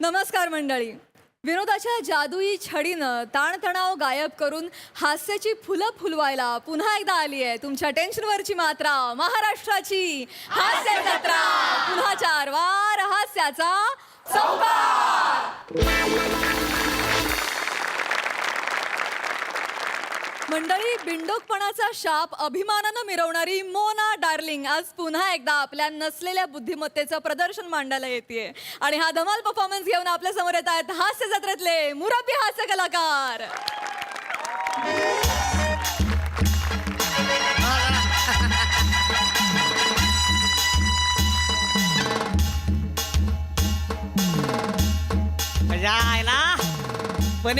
नमस्कार मंडळी. विनोदाच्या जादुई छडीनं ताणतणाव गायब करून हास्याची फुलं फुलवायला पुन्हा एकदा आली आहे तुमच्या टेन्शनवरची मात्रा, महाराष्ट्राची हास्य जत्रा. पुन्हा 4 वार हास्याचा संपार. मंडळी, बिंडोकपणाचा शाप अभिमानानं मिरवणारी मोना डार्लिंग आज पुन्हा एकदा आपल्या नसलेल्या बुद्धिमत्तेचं प्रदर्शन मांडायला येते आणि हा धमाल परफॉर्मन्स घेऊन आपल्या समोर येत आहेत हास्य जत्रेतले मुरब्बी हास्य कलाकार. पण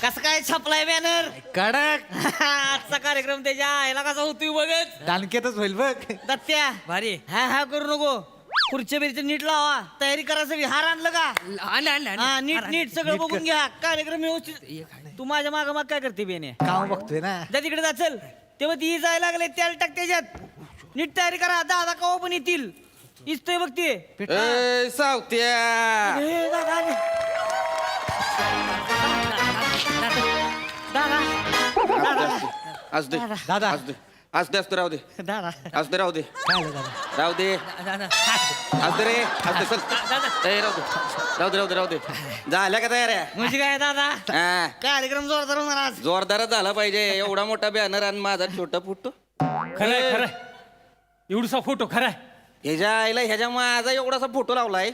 कसं काय छापलाय बॅनर कडक आजचा कार्यक्रम त्याच्या आईला कसा होतोय बघत दानकेतच होईल बघ. दत्त्या भारी हा करू नको. खुर्च्या बिरच्या नीट लावा, तयारी करा सगळी. हार आणलं का? हा नीट नीट सगळं बघून घ्या. कार्यक्रम व्यवस्थित. तू माझ्या माग माग काय करते बेने? काम बघतोय ना. जा तिकडे जा. चल तेव्हा ती जायला लागले त्याला टाक त्याच्यात. नीट तयारी करा. दादा कवा पण येतील. इस्तोय बघते सावत्या आज दे दादा. आज दे आज दे असतं राहू दे दादा आज दे राहू दे काय झालं दादा? राहू दे आज दे रे आज दे चल ए राहू दे राहू दे झाल्या का तयार आहे? म्हणजे काय दादा हा, कार्यक्रम जोरदार होणार आज. जोरदारच झाला पाहिजे. एवढा मोठा बॅनर आणि माझा छोटा फुटतो. खरंय खरंय एवढसा फोटो खराय. ह्याच्या आईला ह्याच्या माझा एवढासा फोटो लावलाय.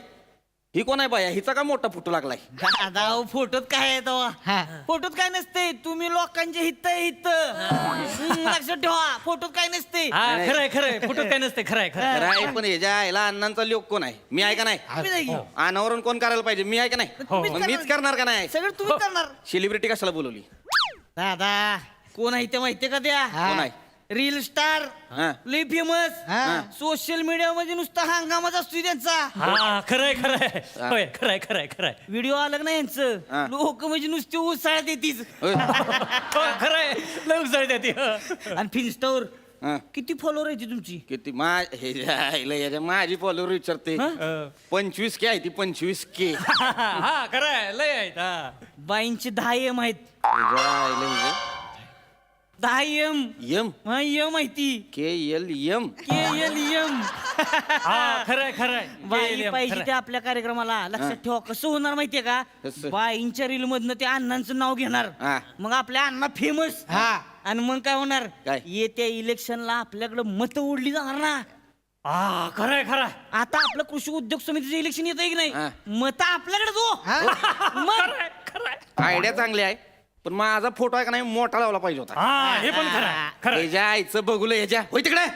ही कोण आहे बाया? हिचा का मोठा फोटो लागलाय? दादा फोटोत काय आहे तेव्हा? फोटोत काय नसते. तुम्ही लोकांचे हित लक्षात ठेवा. फोटोत काय नसते. हा खरंय खरंय फोटो काय नसते. खरंय खरंय खरं आहे, पण ह्याच्या आईला अण्णांचा लोक कोण आहे? मी आहे का नाही? तुम्ही नाही. अनावरण कोण करायला पाहिजे? मी आहे का नाही? मग मीच करणार का नाही? सगळं तुम्ही करणार. सेलिब्रिटी कशाला बोलवली? दादा कोण आहे ते माहितीये का? त्या कोण आहे? रील स्टार, हा. लई फेमस. सोशल मीडिया मध्ये नुसता हंगामाच असतो त्यांचा. हा खरंय खरंय होय खरंय खरंय खरंय व्हिडिओ आलं ना हा. यांचं, लोक म्हणजे नुसते उसळ देतीच. होय. खरंय लय उसळते ती. आणि फिन्स्टावर हा. किती फॉलोअर आहे तुमची? किती माझी फॉलोअर विचारते. 25K आहे ती. 25K. हा खरंय लय आहेत. हा. बाईंची 10 M आहेत. 10 M. यम M माहिती. KLM. KLM. हा खरंय खरंय बाई पाहिजे ते आपल्या कार्यक्रमाला. लक्षात ठेवा. कसं होणार माहितीये का? कसं? बाईंच्या रील मधनं ते अण्णांचं नाव घेणार. हा. मग आपल्या अण्णा फेमस. आणि मग काय होणार? काय? येत्या इलेक्शनला आपल्याकडे मत ओढली जाणार ना. हा खरंय खरंय आता आपलं कृषी उद्योग समितीचं इलेक्शन येत की नाही? हा. मत आपल्याकडे जो मग खरंय खरंय आयडिया चांगली आहे, पण माझा फोटो आहे का नाही मोठा लावला पाहिजे होता. हा हे पण खरंय खरंय. ह्याच्या आईचं बघूल ह्याच्या. होय तिकडे.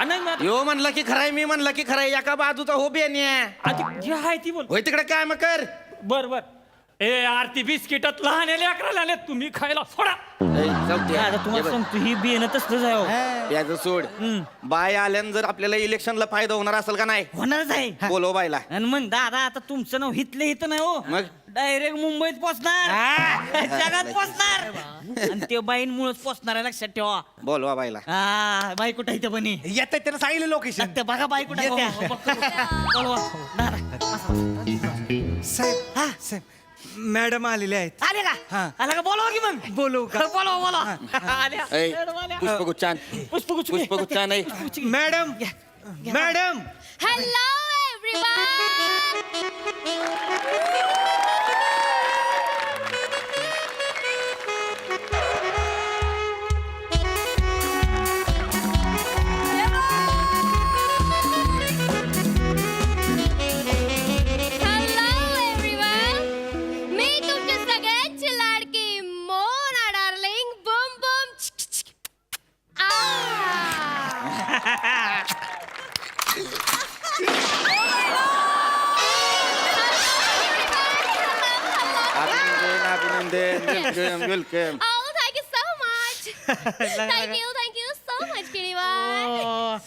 नाही मग यो म्हणला की खराय, मी म्हणला की खराय. एका बाजूचा हो बेन्या. आधी जे आहे ती बोल. होय तिकडे काय मग कर. बर बर. ए आरती बिस्किटात लहान अकराला आले तुम्ही खायला सोडा. आता तुम्हाला सांगतो ही बियाणं तसलंच आहे हो. याचं सोड. बाय आल्यानं जर आपल्याला इलेक्शनला फायदा होणार असेल का नाही? होणारच आहे. बोलव बायला. आणि मग दादा आता तुमचं नाव हितलं हित नाही हो. मग? डायरेक्ट मुंबईत पोचणार, जगात पोचणार. आणि ते बाईंमुळेच पोचणार आहे. लक्षात ठेवा. बोलवा बायला. हा बाई कुठं इथं बनी येत त्यानं सांगितलं लोकेशन. ते बघा बाई कुठं येत्या. बोलवा. दादा साहेब मॅडम आलेले आहेत. आले का? हा. आला का? बोलवा की मग. बोलवू का? बोलवा. आल्या. ऐ, मॅडम आल्या. पुष्पगुच्छान. पुष्पगुच्छ. पुष्पगुच्छान आहे. Madam madam Hello, everyone! Hello, everyone! मी तुमच्या सगळ्यांची लाडकी मोना डार्लिंग. Boom boom. अभिनंदन. Welcome. Oh, thank you so much. Thank you so much, Kiriwan.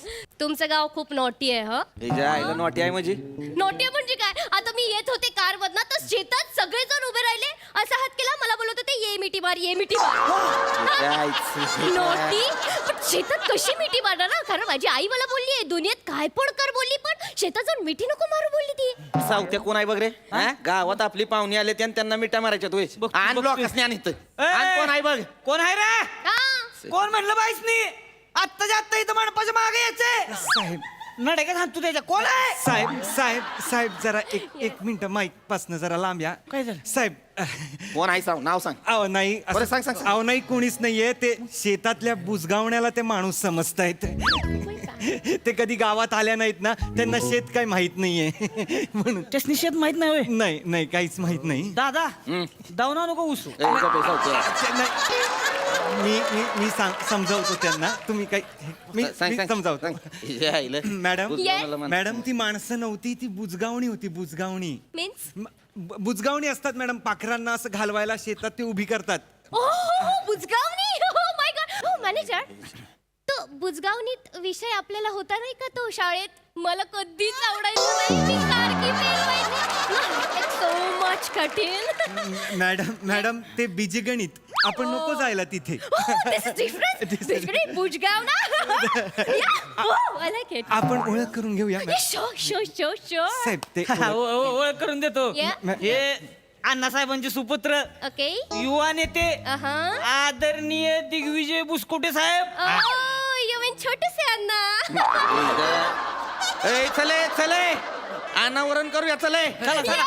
तुमचं गाव खूप नोटी आहे ह हिच्या आईला नोटी आहे म्हणजे नोटी म्हणजे काय आता मी येत होते कार मधनं तर शेतात सगळेजण उभे राहिले असा हात केला मला बोलत होते ये मिठी मार ये मिठी मार हिच्या आईचं- नोटी पण शेतात कशी मिठी मारणार ना कारण माझी आई मला बोलली आहे दुनियेत काय पण कर बोलली पण शेतात जाऊन मिठी नको मारू बोलली ती सावत्या कोण आहे बघ रे हा? गावात आपली पाहुणी आले आणि त्यांना मिठा मारायच्या तू आण लोकांनी आणि इथं आण कोण आहे बघ कोण आहे रे हा कोण म्हणलं बाईसनी आत्ताच्या आत्ता इथं मंडपाच्या मागे यायचंय साहेब नडे का तू त्याच्या कोण आहे साहेब साहेब साहेब जरा एक मिनिट माईक पासन जरा लांब या काय झालं? साहेब कोण आहे सांग नाव सांग अहो नाही असं- बरं, सांग, सांग, सांग. अहो नाही कोणीच नाहीये ते शेतातल्या बुजगावण्याला ते माणूस समजतायत ते कधी गावात आल्या नाहीत ना त्यांना शेत काय माहित नाहीये म्हणून त्याच निषेध माहित नाही होय नाही नाही काहीच माहित नाही दादा दावना नको उसू ए, गप्प आहे, सावत्या. ते नाही. मी समजावतो त्यांना तुम्ही काही मी सांग मी सांग समजावतो सांग. हिच्या आईला मॅडम बुजगावण्याला म्हण. मॅडम ती माणसं नव्हती ती बुजगावणी होती बुजगावणी मीन्स बुजगावणी असतात मॅडम पाखरांना असं घालवायला शेतात ते उभी करतात बुजगावणी हो माय गॉड हो मॅनेजर तो बुजगावणीत विषय आपल्याला होता नाही का तो शाळेत मला कधीच आवडायचं नाही मी सारखी फेल व्हायची सो मच कठीण मॅडम ते बीजगणित आपण नको जायला तिथे दिस इज डिफरंट बुजगाव ना आय लाइक इट आपण ओळख करून घेऊया शो शो शो शो साहेब ते ओळख करून देतो Yeah. हे अण्णासाहेबांचे सुपुत्र ओके युवा नेते आदरणीय दिग्विजय बुसकोटे साहेब यू मीन छोटे से अण्णा ए चले चले अनावरण करूया चले चला चला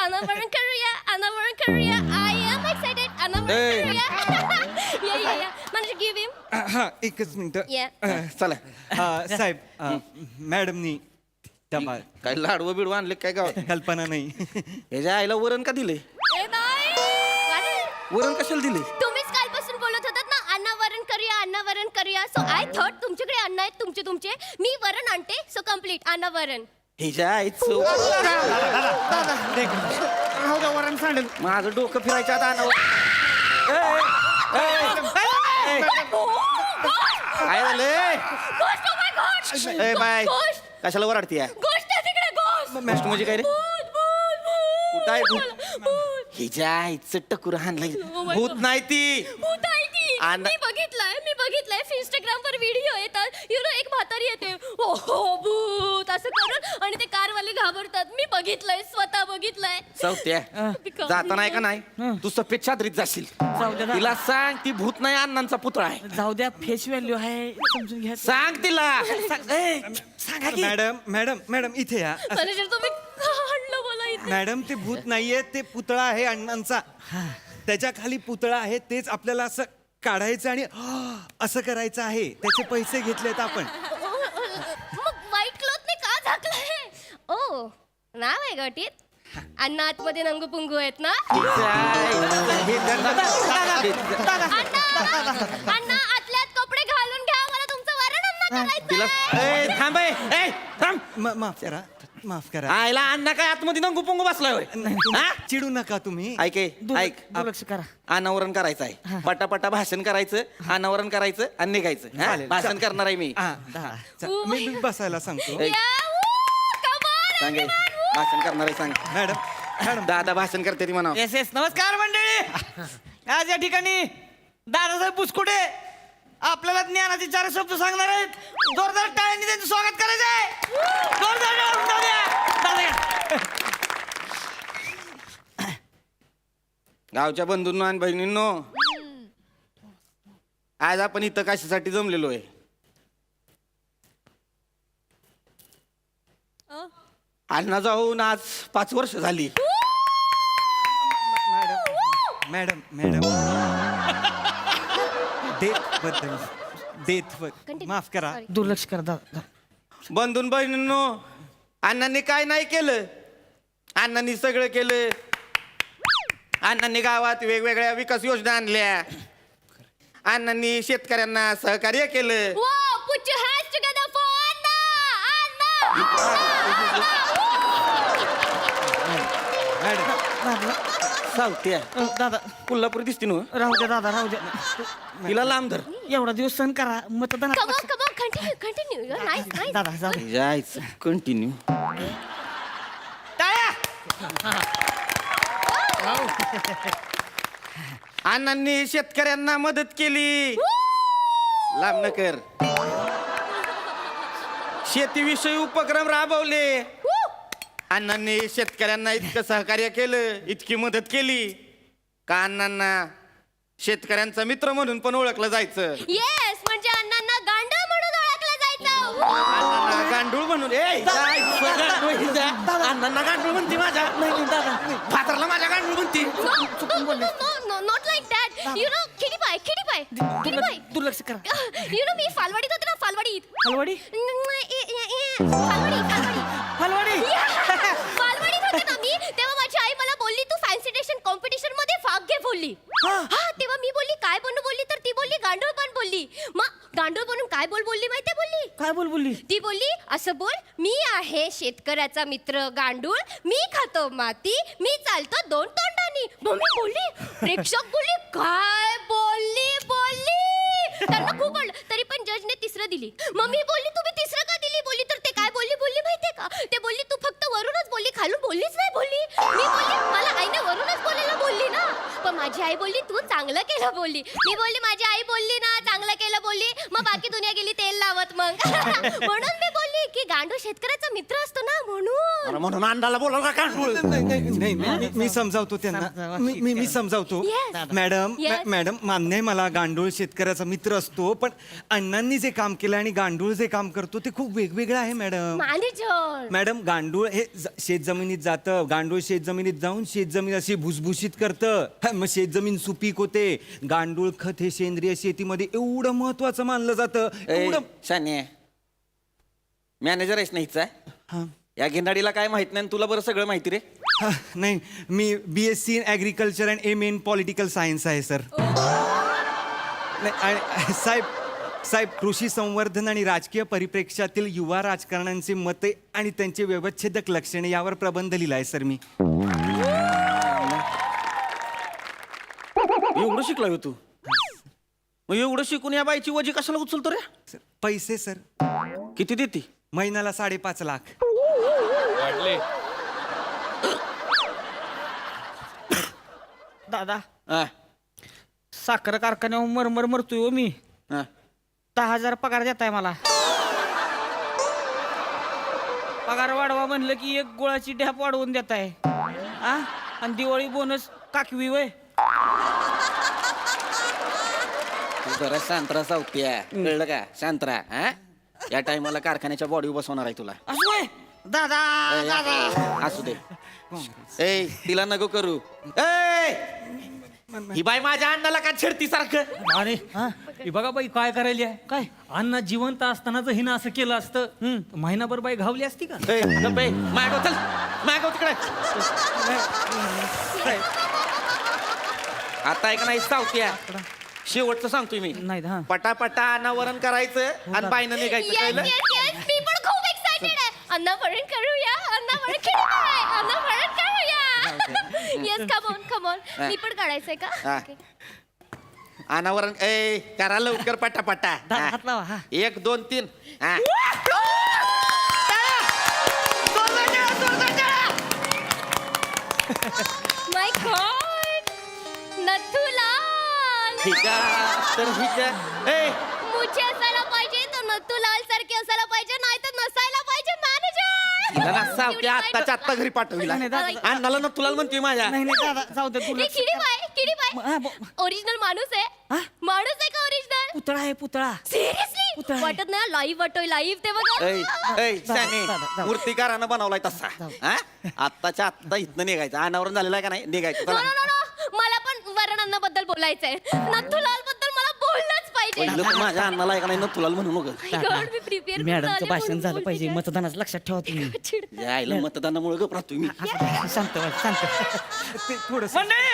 अनावरण करूया I am excited अनावरण करूया या म्हणजे गिव्ह हिम हा एकच मिनिट Yeah. चला साहेब मॅडमनी डबा काय लाडवं बिडवं आणले काय गावात कल्पना नाही ह्याच्या आईला वरण का दिले ए नाही वरण कशाला दिले तुम्हीच कालपासून बोलत होतात ना अन्न वरण करूया सो आय थॉट तुमच्याकडे अन्न आहेत तुमचे मी वरण आणते सो कम्प्लीट अन्न वरण हिच्या आईचं वरण सांडेल माझं डोकं फिरायचं आता अनावर काय झालं गोष्ट माय गोष्ट ए बाय गोष्ट कशाला वराडती गोष्ट तिकडे गोष्ट गोष्ट म्हणजे काय रे कुठं आहे भूत? भूत हिच्या आईचं टकुर हाणलंय Oh my भूत God. नाही ती भूत आहे ती आणि- मी बघितलंय इंस्टाग्राम वर व्हिडिओ येतात यु नो एक म्हातारी येते ओहो भूत असं करून आणि ते कारवाले घाबरतात मी बघितलंय स्वतः बघितलंय चौथ्या जाता नाही का नाही तू सफेद चादरीत जाशील जाऊ द्या ना. तिला सांग ती भूत नाही अण्णांचा पुतळा आहे जाऊ द्या फेस व्हॅल्यू आहे समजून घ्या सांग तिला सांगा की मॅडम इथे या मॅनेजर तुम्ही आणलं मला इथे मॅडम ते भूत नाहीये ते पुतळा आहे अण्णांचा त्याच्या खाली पुतळा आहे तेच आपल्याला असं काढायचं आणि असं करायचं आहे त्याचे पैसे घेतलेत आपण मग व्हाईट क्लॉथ ने का झाकलंय ओ नाव आहे गटीत अण्णा आतमध्ये नंगू पुंगू आहेत ना अण्णा आतल्यात कपडे घालून घ्या मला तुमचं वरण अन्न तिला करायचं ए, थांब ए, ए, थांब माफ करा आयला अण्णा काय आतमध्ये नंगू पुंगू बसलाय होय हा? चिडू नका तुम्ही ऐक ऐक दुर्लक्ष करा अनावरण करायचं आहे पटापटा भाषण करायचं अनावरण करायचं आणि निघायचं हा? चालेल. भाषण करणार आहे मी मी बसायला सांगतो ए, कमाल सांग ए, भाषण करणार आहे सांग मॅडम दादा भाषण करते ती म्हणा येस येस नमस्कार मंडळी आज या ठिकाणी दादासाहेब बुसकुटे आपल्याला ज्ञानाचे 4 शब्द सांगणार आहेत जोरदार टाळ्यांनी त्यांचं स्वागत करायचं आहे जोरदार टाळ्या जाऊ द्या. दादा या. गावच्या बंधूंनो आणि बहिणींनो आज आपण इथं कशासाठी जमलेलो आहे अण्णा जाऊन आज 5 वर्ष झाली मॅडम डेथ माफ करा दुर्लक्ष करा दादा बंधून बहिणींनो अण्णांनी काय नाही केलं अण्णांनी सगळं केलं अण्णांनी गावात वेगवेगळ्या विकास योजना आणल्या अण्णांनी शेतकऱ्यांना सहकार्य केलं Whoa, put your hands together for Anna! Madam सावत्या दादा कोल्हापुरी दिसते ना राहू द्या दादा राहू द्या तिला लांब धर एवढा दिवस सहन करा मतदान come on continue nice nice दादा जाऊ दे. जायचं कंटिन्यू. टाळ्या. अण्णांनी शेतकऱ्यांना मदत केली. लांब न कर. शेतीविषयी उपक्रम राबवले. अण्णांनी शेतकऱ्यांना इतकं सहकार्य केलं, इतकी मदत केली का अण्णांना शेतकऱ्यांचा मित्र म्हणून पण ओळखलं जायचं. येस म्हणजे अण्णांना गांडळ म्हणून ओळखलं जायचं. अण्णांना गांडूळ म्हणून अण्णांना गांडूळ म्हणते माझ्या. फातरला माझ्या गांडूळ म्हणते. Not like that you know किडी बाय दुर्लक्ष करा. यू नो मी फालवाडीत होते ना फालवाडीत हलवाडी फालवाडी हलवाडी फालवाडीत होते ना मी तेव्हा माझी आई मला बोलली तू फॅन्सी ड्रेशन कॉम्पिटिशन मध्ये भाग घे बोलली. हा तेव्हा मी बोलली काय बनू बोलली तर ती बोलली गांडूळ बन बोलली. मग गांडूळ बनून काय बोलली माहितीये बोलली काय बोलली ती बोलली असं बोल मी आहे शेतकऱ्याचा मित्र गांडूळ मी खातो माती मी चालतो दोन तोंडांनी. मम्मी बोलली प्रेक्षक बोलली काय बोलली त्यांना खूप आवडलं तरी पण जजने तिसरं दिली. मम्मी बोलली तुम्ही तिसरं का दिली बोलली तर ते काय बोलली माहितीये का ते बोलली तू फक्त वरूनच बोलली खालून बोललीच नाही बोलली. मी बोलली मला आईने वरूनच बोलायला बोलली ना पण माझी आई बोलली तू चांगलं केलं बोलली. मी बोलली माझी आई बोलली ना चांगलं केलं बोलली मग बाकी दुनिया गेली तेल लावत मग म्हणून मी बोलली की गांडूळ शेतकऱ्याचा मित्र असतो ना म्हणून. म्हणून अंडाला बोलव का गांडूळ. नाही, मी समजावतो त्यांना. मी समजावतो. Yes. Madam Yes. मॅडम मान्य आहे मला गांडूळ शेतकऱ्याचा मित्र असतो पण अण्णांनी जे काम केलं आणि गांडूळ जे काम करतो ते खूप वेगवेगळं आहे मॅडम. मॅनेजर मॅडम गांडूळ हे शेतजमिनीत जातं. गांडूळ शेतजमिनीत जाऊन शेतजमीन अशी भुसभुशीत करतं. मग शेतजमीन सुपीक होते. गांडूळ खत हे सेंद्रिय शेतीमध्ये एवढं महत्वाचं मानलं जातं. एवढं शाने मॅनेजर आहेस नाहीच हा. या गिंडाडीला काय माहित नाही आणि तुला बरं सगळं माहिती रे. हा, नाही मी BSc in agriculture and M in political science आहे सर. नाही आणि साहेब कृषी संवर्धन आणि राजकीय परिप्रेक्ष्यातील युवा राजकारण्यांचे मते आणि त्यांचे व्यवच्छेदक लक्षणे यावर प्रबंध लिहिलाय सर मी. एवढं शिकला हो तू. मग एवढं शिकून या बाईची वजी कशाला उचलतो रे. सर, पैसे सर किती देते. महिन्याला 5.5 लाख. दादा हा, साखर कारखान्यावर मरमर मरतोय हो मी. हा. 10,000 पगार देताय मला. पगार वाढवा म्हणलं की एक गोळाची ढॅप वाढवून देताय. आणि दिवाळी बोनस काकवी वय. तू जरा शांतरा सावत्या कळलं का शांतरा. हा या टायमाला कारखान्याच्या बॉडी बसवणार आहे तुला. असं वय दादा दादा असू दे. ए तिला नको करू. ए ही बाई माझ्या अण्णाला का छेडती सारखं. अरे हे बघा बाई काय करायली आहे काय अण्णा जिवंत असताना जर हिनं असं केलं असतं तर महिनाभर बाई घावली असती का. ए, गप्प ए. मागव चल मागव तिकडे. आता ऐक नाही सावत्या शेवटचं सांगतोय मी. नाही हा पटापटा अनावरण करायचं आणि बाईनं निघायचं येस कळलं. येस येस मी पण खूप एक्साइटेड आहे. अन्नवरण करूया अन्नवरण करूया अन्नवरण करूया. येस कम ऑन मी पण काढायचंय का हा. Okay. अनावरण ए करा लवकर पटापटा. दादा हा. हात लावा हा 1 2 3 हा. माय गॉड नथुलाल ठीक आहे तर ठीक आहे. ए मुझे असायला पाहिजे तर नथुलाल सारखे असायला पाहिजे नाही तर नसायला पाहिजे मॅनेजर. तिला ना सावत्या आत्ताच्या आत्ता घरी पाठविला. नाही, दादा. अण्णाला ना तुला म्हणतोय माझ्या. नाही नाही दादा जाऊ दे तुला. किडी बाय ओरिजिनल माणूस आहे माणूस आहे का ओरिजिनल पुतळा आहे पुतळा. सिरियसली पुतळा. वाटत नाही लाईव्ह वाटोय लाईव्ह ते बघा. ऐ शाने दादा. मूर्तिकारानं बनवलाय तसा. हा आत्ताच्या आत्ता इथनं निघायचं. अनावरण झालेलं आहे का नाही निघायचं. नो चला. नो नो मला पण वर्णांबद्दल बोलायचंय नथुलाल बद्दल मला बोललंच पाहिजे. पहिलं तर माझ्या अण्णाला आहे का नाही ना तुला म्हणू नको. My God, मी prepare करून मॅडमचं आले भाषण म्हणून झालं बोलते पाहिजे काय. मतदानाचं लक्षात ठेवा तुम्ही. चिडते. यायला मतदानामुळे गप राहतोय मी. शांत व्हा, शांत. ते थोडस मंडळी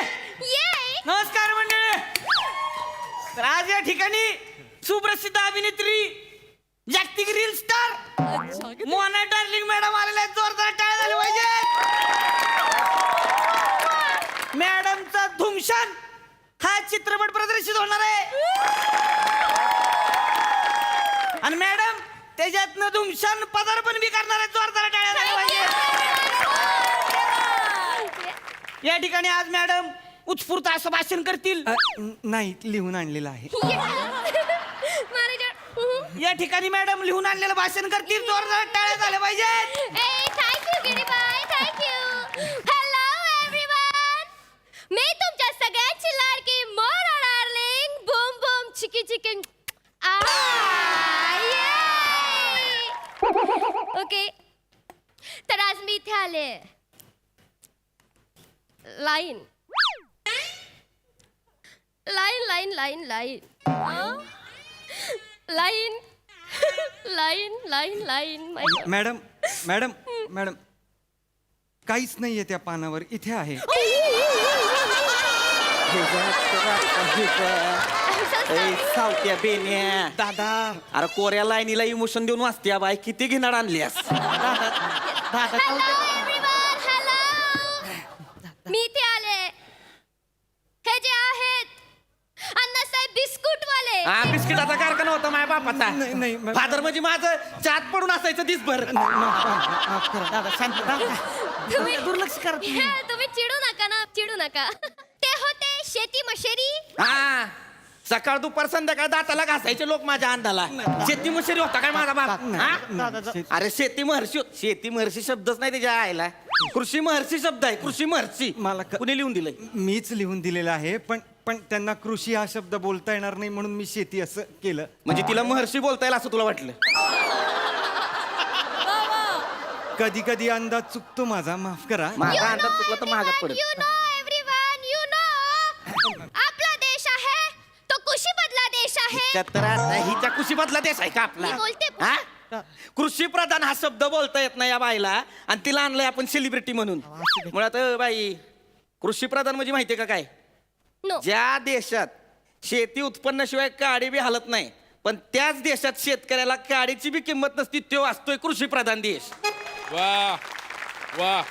Yay! नमस्कार मंडळी. तर आज या ठिकाणी सुप्रसिद्ध अभिनेत्री जागतिक reel star Mona darling madam आलेल्या आहेत. जोरदार टाळ्या झाल्या पाहिजे. मॅडमचा धुमशान हा चित्र चित्रपट प्रदर्शित होणार आहे आणि मॅडम त्याच्यातनं धुमशान पदार्पण बी करणार आहे. जोरदार टाळ्या झाल्या पाहिजे. या ठिकाणी आज मॅडम उत्स्फूर्त असं भाषण करतील. नाही, लिहून आणलेलं आहे. मॅनेजर या ठिकाणी मॅडम लिहून आणलेलं भाषण करतील. जोरदार टाळ्या झाल्या पाहिजेत. Thank you Giribai, thank you. Hello everyone, मी तुमच्या सगळ्यांची लाडकी मोरा डार्लिंग बूम बूम चिकी चिकी. ओके, तर आज मी इथे आले. Line line line line line line line line line. Madam madam madam काहीच नाहीये त्या पानावर. इथे आहे. सावत्या बेन्या दादा अरे कोऱ्या लाईनीला इमोशन देऊन वाचत्या बाय किती घिनाड आणलीस. Hello everyone, hello. मी इथे आले. हे जे आहेत अण्णासाहेब बिस्कुट वाले. हा बिस्किटाचा कारखाना होता माझ्या बापाचा. नाही, नाही, मॅम. फादर म्हणजे माझं चात पडून असायचं दिसभर. दादा शांत दादा. तुम्ही दुर्लक्ष करा तुम्ही. तुम्ही चिडू नका ना, चिडू नका. ते होते शेती मशेरी. हा सकाळ दुपार संध्याकाळ दाताला घासायचे लोक माझ्या अंधाला. शेती मशेरी होता काय माझा बाप? हा? अरे शेती महर्षी शेती महर्षी शब्दच नाही त्याच्या आईला. कृषी महर्षी शब्द आहे. कृषी महर्षी मला कुणी लिहून दिलंय? मीच लिहून दिलेलं आहे. पण त्यांना कृषी हा शब्द बोलता येणार नाही म्हणून मी शेती असं केलं. म्हणजे तिला महर्षी बोलता येईल असं तुला वाटलं? कधी कधी अंदाज चुकतो माझा, माफ करा. माझा अंदाज चुकला तर महागात पडेल. You know everyone, you know. आपला देश आहे तो कृषीमधला देश आहे. हिच्या कृषीमधला देश आहे का आपला? मी बोलते. हा? कृषी प्रधान हा शब्द बोलता येत नाही या बाईला आणि तिला आणलंय आपण सेलिब्रिटी म्हणून. मुळात बाई कृषी प्रधान म्हणजे माहितीये का काय? नो. ज्या देशात शेती उत्पन्नाशिवाय काडी बी हालत नाही पण त्याच देशात शेतकऱ्याला काडीची बी किंमत नसती तो असतोय कृषी प्रधान देश. वा वा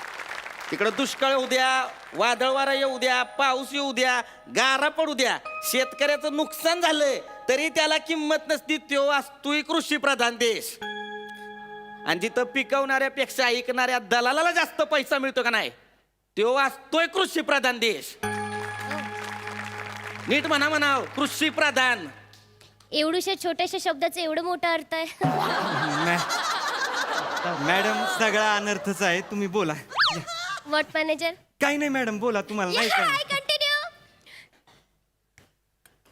तिकडं दुष्काळ येऊ द्या, वादळ वारा येऊ द्या, पाऊस येऊ द्या, गारा पडू द्या, शेतकऱ्याचं नुकसान झालंय तरी त्याला किंमत नसती तो असतोय कृषी प्रधान देश. आणि जिथं पिकवणाऱ्यापेक्षा ऐकणाऱ्या दलालाला जास्त पैसा मिळतो का नाही तो असतोय कृषी प्रधान देश. नीट म्हणाव कृषी प्रधान. एवढूशा छोट्याशा शब्दाचं एवढं मोठं अर्थ आहे. मॅडम सगळा अनर्थच आहे. तुम्ही बोला. What manager? काही नाही मॅडम, बोला. तुम्हाला नाही Yeah, काय. I continue.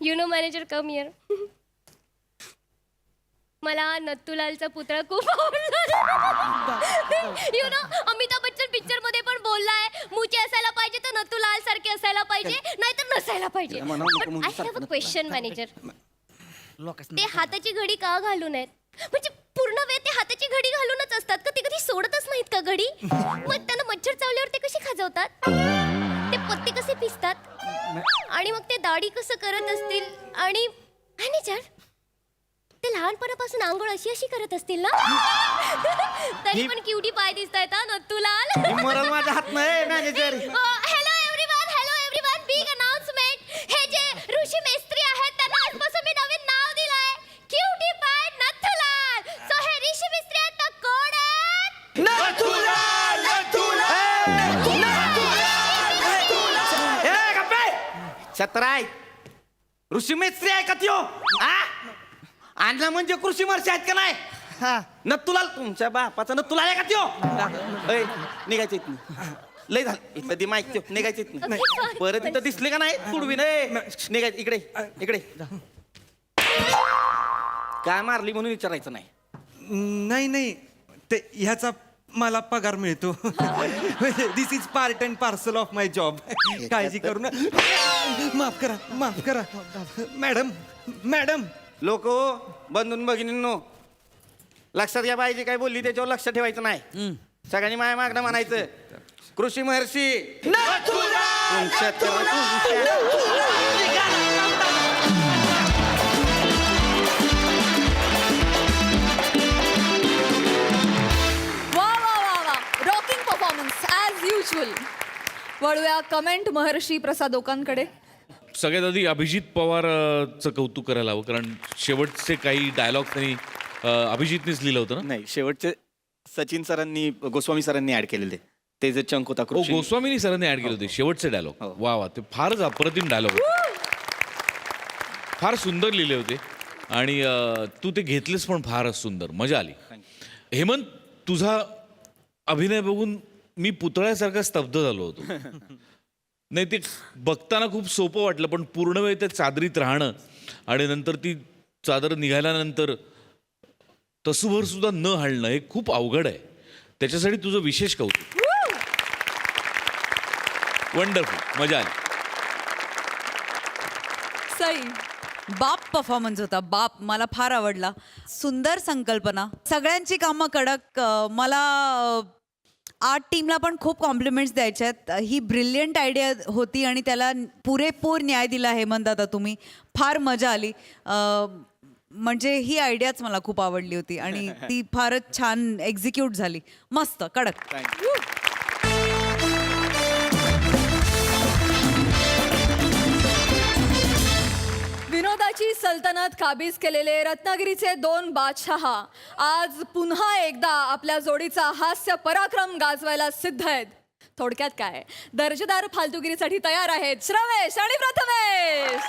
You know, manager, come here. मला नत्तूलालचा पुतळा खूप आवडला. You know Amitabh Bachchan picture मध्ये पण बोललाय मुचे असायला पाहिजे तर नत्तूलाल सारखे असायला पाहिजे नाहीतर नसायला पाहिजे. I have a question manager. ते हाताची घडी का घालू नयेत? म्हणजे पूर्ण वेळ ते हाताची घडी घालूनच असतात का? ते कधी सोडतच नाहीत का घडी? मग त्यांना मच्छर चावल्यावर ते कसे खाजवतात? ते पत्ते कसे पिसतात? आणि मग ते दाढी कसं करत असतील? आणि मॅनेजर ते लहानपणापासून आंघोळ अशी अशी करत असतील ना? तरी पण क्युटी पाय दिसतायत हा नत्तूलाल. मरल माझ्या हात नाही manager. Hello everyone, big announcement. हे जे ऋषी मेस्त्री आहेत त्यांना आजपासून मी नवीन नाव दिलंय क्युटी पाय नत्तूलाल. सो हे ऋषी मेस्त्री आहेत तर कोण आहेत? छत्राय ऋषी मेस्त्री आहे का त्यो? आणला म्हणजे कृषी महर्षी आहेत का नाही? नत्तूलाल तुमच्या बापाचा नत्तूलाल आहे का त्यो? निघायचं इथनं. लय झालं इथं दि माईक त्यो निघायचं इथनं. Okay, परत इथं दिसले का नाही तुडवी नाही निघायचं. इकडे इकडे काय मारली म्हणून विचारायचं नाही. नाही नाही, ते ह्याचा मला पगार मिळतो. This is part and parcel of my job. काळजी करू नका. माफ करा, माफ करा. मॅडम मॅडम लोक बंधून भगिनींनो लक्षात घ्या पाहिजे काय बोलली त्याच्यावर लक्ष ठेवायचं नाही. सगळ्यांनी माया मागणं म्हणायचं कृषी महर्षी तुमच्या रॉकिंग परफॉर्मन्स ॲज युजल. वळूया कमेंट महर्षी प्रसाद ओकांकडे. सगळ्यात आधी अभिजित पवारचं कौतुक करायला हवं, कारण शेवटचे काही डायलॉग त्यांनी अभिजितनेच लिहिलं होतं ना. नाही, शेवटचे सचिन सरांनी, गोस्वामी सरांनी ऍड केलेले. ते जे चंक होता हो, कृषी. गोस्वामीनी सरांनी ऍड केले होते शेवटचे डायलॉग. हो. वा वा, ते फारच अप्रतिम डायलॉग, फार सुंदर लिहिले होते. आणि तू ते घेतलेस पण फारच सुंदर, मजा आली. हेमंत, तुझा अभिनय बघून मी पुतळ्यासारखा स्तब्ध झालो होतो. नाही, ते बघताना खूप सोपं वाटलं, पण पूर्ण वेळ त्या चादरीत राहणं आणि नंतर ती चादर निघाल्यानंतर तसूभर सुद्धा न हलणं हे खूप अवघड आहे. त्याच्यासाठी तुझं विशेष कौतुक. वंडरफुल, मजा आली. सई, बाप परफॉर्मन्स होता. बाप मला फार आवडला. सुंदर संकल्पना, सगळ्यांची कामं कडक. मला आर्ट टीमला पण खूप कॉम्प्लिमेंट्स द्यायचे आहेत. ही ब्रिलियंट आयडिया होती आणि त्याला पुरेपूर न्याय दिला हेमंत दादा तुम्ही. फार मजा आली. म्हणजे ही आयडियाच मला खूप आवडली होती आणि ती फारच छान एक्झिक्यूट झाली. मस्त, कडक. विनोदाची सल्तनत काबीज केलेले रत्नागिरीचे 2 बादशाह आज पुन्हा एकदा आपल्या जोडीचा हास्य पराक्रम गाजवायला सिद्ध आहेत. थोडक्यात काय, दर्जेदार फालतुगिरीसाठी तयार आहेत श्रमेश आणि प्रथमेश.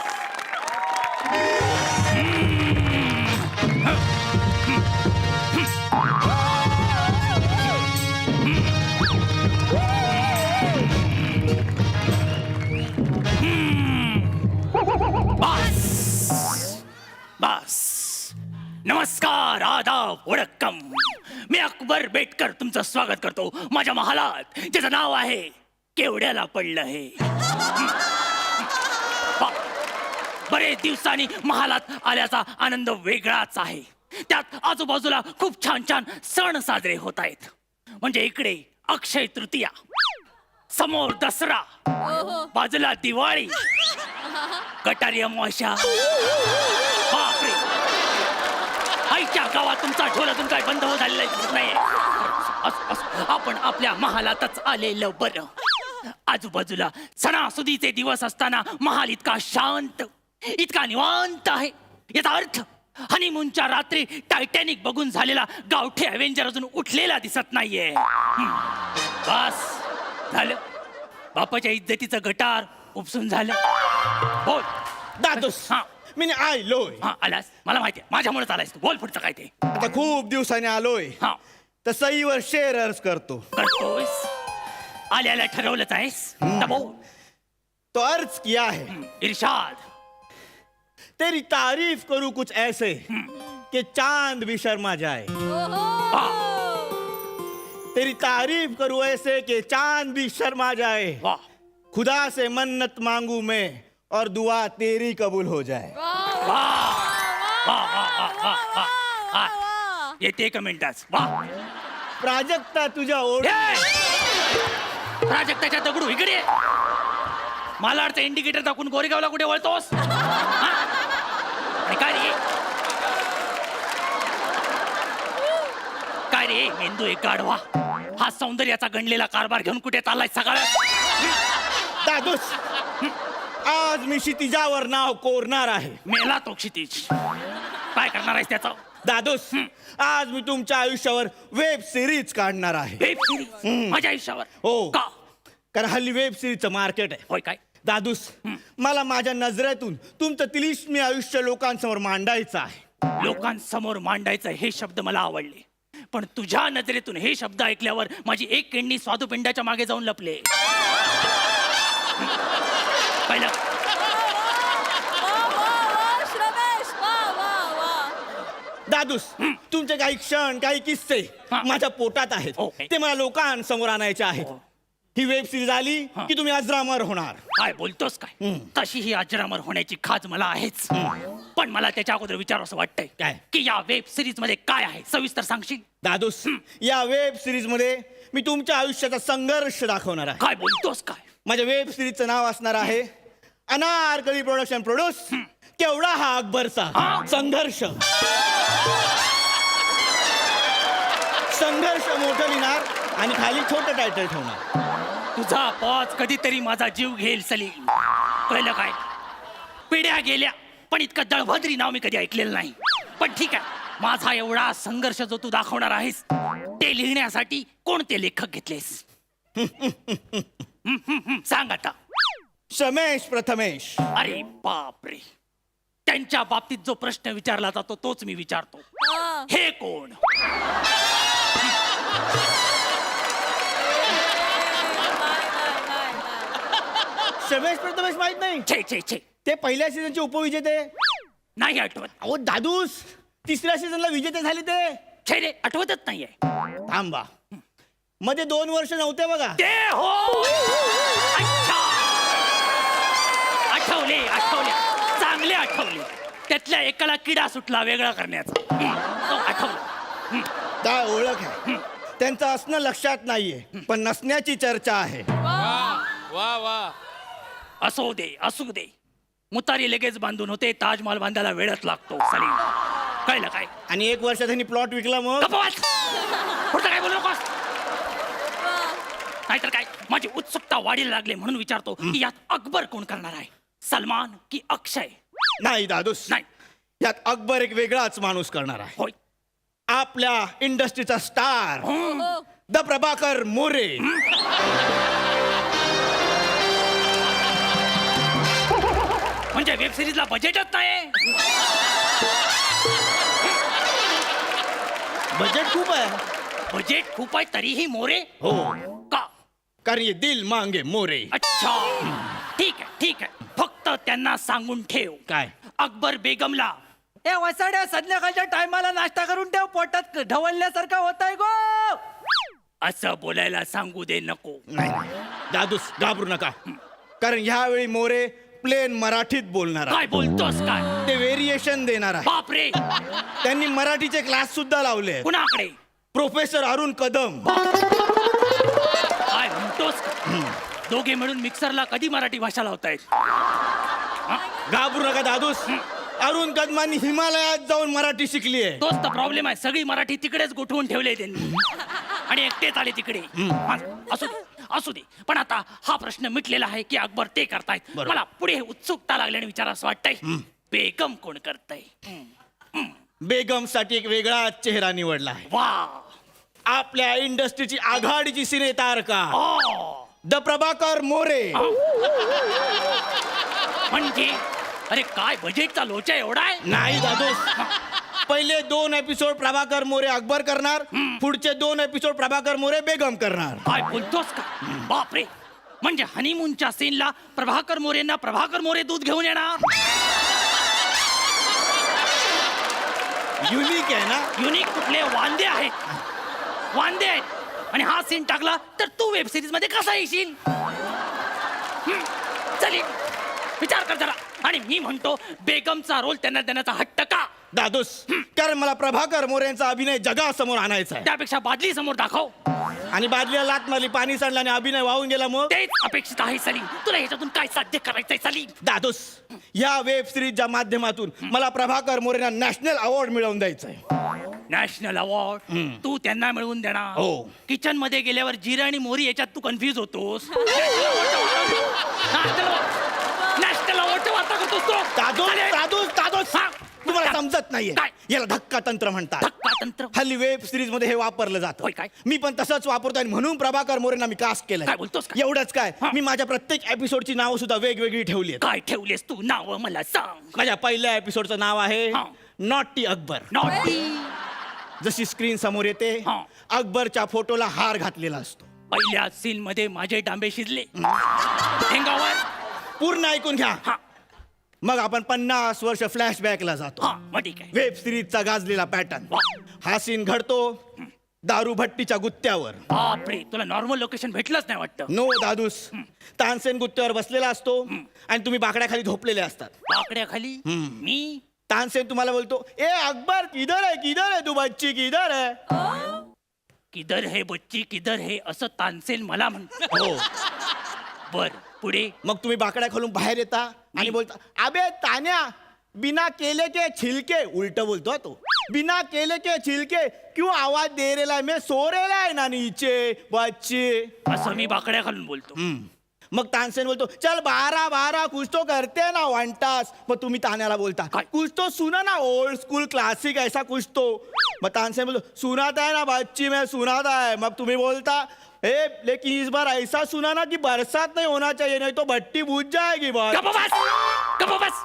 बस. नमस्कार, आदाब, वडक्कम. मी अकबर बेटकर तुमचं स्वागत करतो माझ्या महालात, ज्याचं नाव आहे केवड्याला पडलं हे. बरेच दिवसांनी महालात आल्याचा आनंद वेगळाच आहे. त्यात आजूबाजूला खूप छान छान सण साजरे होत आहेत. म्हणजे इकडे अक्षय तृतीया, समोर दसरा, बाजूला दिवाळी, गटारी अमावस्या. बापरे, आईच्या गावात तुमचा ढोल अजून काय बंद हो झालेला दिसत नाही. आपण आपल्या महालातच आलेलं बरं. आजूबाजूला सणासुदीचे दिवस असताना महाल इतका शांत, इतका निवांत आहे. याचा अर्थ हनीमूनच्या रात्री टायटॅनिक बघून झालेला गावठी अव्हेंजर अजून उठलेला दिसत नाहीये. बस झालं, बापाच्या इज्जतीचं गटार उपसून झालं. बोल दादूस, हा. मी आलोय. हा, आलास, मला माहितीये, माझ्यामुळेच आलास तू. बोल पुढचं काय ते. आता खूप दिवसाने आलोय. हा, तर सईवर शेर अर्ज करतो. करतोस. आल्याला ठरवलंच आहेस. तर बोल. तो अर्ज किया है, इरशाद. तेरी तारीफ करूं कुछ ऐसे कि चांद भी शर्मा जाए. तेरी तारीफ करूं ऐसे कि चांद भी शर्मा जाए. वाह, खुदा से मन्नत मांगू मैं और दुआ तेरी कबूल हो जाए. वाह, वाह, वाह, वाह, वाह, वाह. येते एक मिनिटाच. वाह. प्राजक्ता तुझ्या ओढ. प्राजक्ताच्या दगडू इकडे ये. मला अडचं इंडिकेटर दाखवून गोरेगावला कुठे वळतोस? हा? आणि काय रे, काय रे मेंदू एक गाढवा, हा सौंदर्याचा गणलेला कारभार घेऊन कुठे चाललाय सकाळ? दादूस, आज मी क्षितिजावर नाव कोरणार आहे. मेला तो क्षितिज. काय करणार आहेस त्याचं? दादूस, आज मी तुमच्या आयुष्यावर वेब सिरीज काढणार आहे. वेब सिरीज माझ्या आयुष्यावर? हो. का? कारण हल्ली वेब सिरीजचं मार्केट आहे. होय काय? दादूस, मला माझ्या नजरेतून तुमचं तिलिस्मी आयुष्य लोकांसमोर मांडायचं आहे. लोकांसमोर मांडायचं हे शब्द मला आवडले, पण तुझ्या नजरेतून हे शब्द ऐकल्यावर माझी एक किडनी स्वादुपिंडाच्या मागे जाऊन लपले. पहिलं दादूस, तुमचे काही क्षण, काही किस्से हा. माझ्या पोटात आहेत. ओके. ते मला लोकांसमोर आणायचे आहेत. ही वेब सिरीज आली की तुम्ही अजरामर होणार. काय बोलतोस काय? तशी ही अजरामर होण्याची खाज मला आहेच, पण मला त्याच्या अगोदर विचार असं वाटतंय काय? की या वेब सिरीज मध्ये काय आहे, सविस्तर सांगशील? दादूस, या वेब सिरीज मध्ये मी तुमच्या आयुष्याचा संघर्ष दाखवणार आहे. काय बोलतोस काय? माझ्या वेब सिरीजचं नाव असणार आहे अनारकली प्रोडक्शन प्रोड्यूस केवढा हा अकबरचा संघर्ष. संघर्ष मोठं लिहिणार आणि खाली छोटं टायटल ठेवणार. तुझा पॉज कधीतरी माझा जीव घेईल सलीम, कळलं काय? पिढ्या गेल्या पण इतकं दळभद्री नाव मी कधी ऐकलेलं नाही. पण ठीक आहे, माझा एवढा संघर्ष जो तू दाखवणार आहेस ते लिहिण्यासाठी कोणते लेखक घेतलेस? सांग आता. समेश प्रथमेश. अरे बापरे, त्यांच्या बाबतीत जो प्रश्न विचारला जातो तोच मी विचारतो. हे कोण? समेश प्रथमेश माहित नाही? छे छे छे, ते पहिल्या सीझनचे उपविजेते. नाही आठवत. अहो दादूस, तिसऱ्या सीझनला विजेते झाले ते. छे रे, आठवतच नाहीये. थांबा, मध्ये 2 वर्ष नव्हते बघा. ते हो, अच्छा, आठवले आठवले, चांगले आठवले. त्यातल्या एकाला किडा सुटला वेगळा करण्याचा. तो आठवलं. काय ओळख आहे? त्यांचं असणं लक्षात नाहीये, पण नसण्याची चर्चा आहे. वा वा. असू दे असू दे, मुतारी लगेच बांधून होते, ताजमहल बांधायला वेळच लागतो. सलीम, कळलं काय? आणि 1 वर्षात त्यांनी प्लॉट विकला मग. गप्पवास! पुढचं काय बोलू नकोस. नाहीतर काय, माझी उत्सुकता वाढीला लागले म्हणून विचारतो की यात अकबर कोण करणार आहे, सलमान की अक्षय? नाही दादूस, नाही. यात अकबर एक वेगळाच माणूस करणार आहे. होय. आपल्या इंडस्ट्रीचा स्टार द प्रभाकर मोरे. म्हणजे वेब सिरीजला बजेटच नाही. बजेट खूप आहे. बजेट खूप आहे तरीही मोरे हो, का? कारण ये दिल मांगे मोरे. अच्छा, ठीक आहे ठीक आहे, फक्त त्यांना सांगून ठेव काय? अकबर बेगमला ए वसाड्या, संध्याकाळच्या टायमाला नाश्ता करून ठेव, पोटात ढवळल्यासारखा होत आहे गो. असं बोलायला सांगू दे नको. नाही दादूस, घाबरू नका, कारण ह्यावेळी मोरे प्लेन मराठीत बोलणार आहे. काय बोलतोस काय? ते व्हेरिएशन देणार आहे. बापरे, त्यांनी मराठीचे क्लास सुद्धा लावले. कुणाकडे? प्रोफेसर अरुण कदम. काय म्हणतोस का? दोघे मिळून मिक्सरला कधी मराठी भाषा लावतायत? घाबरू नका दादूस, अरुण कदमांनी हिमालयात जाऊन मराठी शिकली आहे. तोच तर प्रॉब्लेम आहे, सगळी मराठी तिकडेच गोठवून ठेवले त्यांनी आणि एकटेच आले तिकडे. असू दे असू दे, पण आता हा प्रश्न मिटलेला आहे की अकबर ते करतायत. बरोबर. मला पुढे उत्सुकता लागल्याने विचार असं वाटतंय, बेगम कोण करताय? बेगम साठी एक वेगळाच चेहरा निवडला आहे. वा, आपल्या इंडस्ट्रीची आघाडीची सिने तारका ओ, द प्रभाकर मोरे. म्हणजे अरे काय बजेटचा लोचा एवढा आहे? नाही दादोस, पहिले 2 एपिसोड प्रभाकर मोरे अकबर करणार, पुढचे 2 एपिसोड प्रभाकर मोरे बेगम करणार. काय बोलतोस का? बापरे, म्हणजे हनीमूनच्या सीनला प्रभाकर मोरेंना प्रभाकर मोरे दूध घेऊन येणार. युनिक आहे ना? युनिक कुठले? वांदे आहेत, वांदे आहेत. आणि हा सीन टाकला तर तू वेब सिरीज मध्ये कसा येशील? चल विचार कर जरा. आणि मी म्हणतो बेगमचा रोल त्यांना देण्याचा हट्ट का? दादोस, कारण मला प्रभाकर मोरेंचा अभिनय जगासमोर आणायचा आहे. त्यापेक्षा बादली समोर दाखव. आणि बादलीला लात मारली, पाणी सांडलं आणि अभिनय वाहून गेला मग. तेच अपेक्षित आहे सलीम. तुला ह्याच्यातून काय साध्य करायचंय सलीम? दादोस, या वेब सिरीजच्या माध्यमातून मला प्रभाकर मोरेंना नॅशनल अवॉर्ड मिळवून द्यायचा आहे. नॅशनल अवॉर्ड तू त्यांना मिळवून देणार? हो. किचन मध्ये गेल्यावर जिरा आणि मोहरी याच्यात तू कन्फ्युज होतोस. नॅशनल अवॉर्डचा वार्ता करतोस तू. दादोस, चालेल. दादोस, दादोस, हा. तुम्हाला समजत नाहीये. काय? याला धक्का तंत्र म्हणतात. धक्का तंत्र? हल्ली वेब सिरीज मध्ये हे वापरलं जातं. होय काय? मी पण तसंच वापरतो आणि म्हणून प्रभाकर मोरेंना मी कास्ट केलंय. काय बोलतोस का? एवढंच काय, हा. मी माझ्या प्रत्येक एपिसोडची नावं सुद्धा वेगवेगळी ठेवली आहेत. काय ठेवलेस तू नाव मला सांग. माझ्या पहिल्या एपिसोडचं नाव आहे हा. नॉटी अकबर. नॉटी. जशी स्क्रीन समोर येते, हा. अकबरच्या फोटोला हार घातलेला असतो. पहिल्या सीन मध्ये माझे डांबे शिजले. ठेंगावर. पूर्ण ऐकून घ्या. हा मग आपण 50 वर्ष फ्लॅशबॅकला जातो. हा, मग ठीक आहे. वेब सिरीजचा गाजलेला पॅटर्न. वा. हा सीन घडतो दारू भट्टीच्या गुत्त्यावर. बापरे, तुला नॉर्मल लोकेशन भेटलंच नाही वाटतं. नो दादूस, तानसेन गुत्त्यावर बसलेला असतो आणि तुम्ही बाकड्याखाली झोपलेले असतात. बाकड्याखाली मी. तानसेन तुम्हाला बोलतो, ए अकबर किधर है तू बच्ची किधर है. किधर है बच्ची किधर है असं तानसेन मला म्हणतो. हो. बर, पुढे. मग तुम्ही बाकड्या खालून बाहेर येता आणि बोलता, अबे तान्या, बिना केले के छिलके. उलट बोलतो तो, बिना केले के छिलके क्यों आवाज दे रेला है, मैं सो रेला है ना नीचे बच्चे. असं मी बाकड्या घालून बोलतो. मग तानसेन बोलतो चल 12 कुछ तो करते ना 1 तास. मग तुम्ही तान्याला बोलता काय? कुछ तो सुना ना ओल्ड स्कूल क्लासिक ऐसा कुछ तो. मग तानसेन बोलतो सुनाता है ना बच्ची मैं सुनाता है. मग तुम्ही बोलता लेकिन इस बार ऐसा सुना ना कि बरसात नहीं होना चाहिए नहीं तो भट्टी बुझ जाएगी बस. गप्प बस गप्प बस.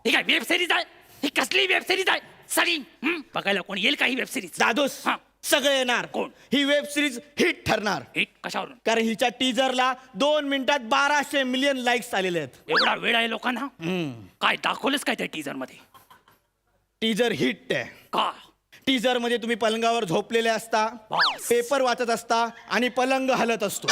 ही काय वेब सिरीज आहे? ही कसली वेब सिरीज आहे? सलीम बघायला कोण येईल का ही वेब सिरीज? दादोस हा. सगळे येणार. कोण? ही वेब सिरीज हिट ठरणार. हिट कशावरून? कारण हिच्या टीजरला 2 मिनिटात 1200 मिलियन लाईक्स आलेले आहेत. एवढा वेळ आहे लोकांना? काय दाखवलंच काय त्या टीजर मध्ये? टीजर हिट आहे. का? टीजर मध्ये तुम्ही पलंगावर झोपलेले असता, बस. पेपर वाचत असता आणि पलंग हलत असतो.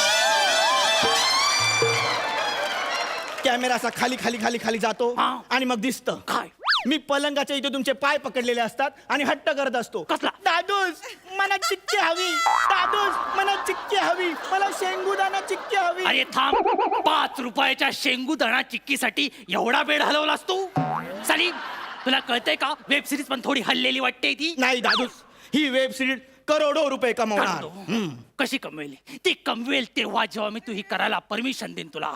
कॅमेरा असा खाली खाली खाली खाली जातो हा. आणि मग दिसतं काय? मी पलंगाच्या इथे तुमचे पाय पकडलेले असतात आणि हट्ट करत असतो. कसला? दादूस मला चिक्की हवी. दादूस मला चिक्की हवी. मला शेंगुदाणा चिक्की हवी. अरे थांब. 5 रुपयाच्या शेंगूदणा चिक्कीसाठी एवढा वेळ हलवलास तू? सलीम तुला कळतंय का? वेब सिरीज पण थोडी हल्लेली वाटते ती. नाही दादूस ही वेब सिरीज करोडो रुपये कमवणार. काढतो. कशी कमवेल ती? कमवेल तेव्हा जेव्हा मी तू ही करायला परमिशन देईन तुला.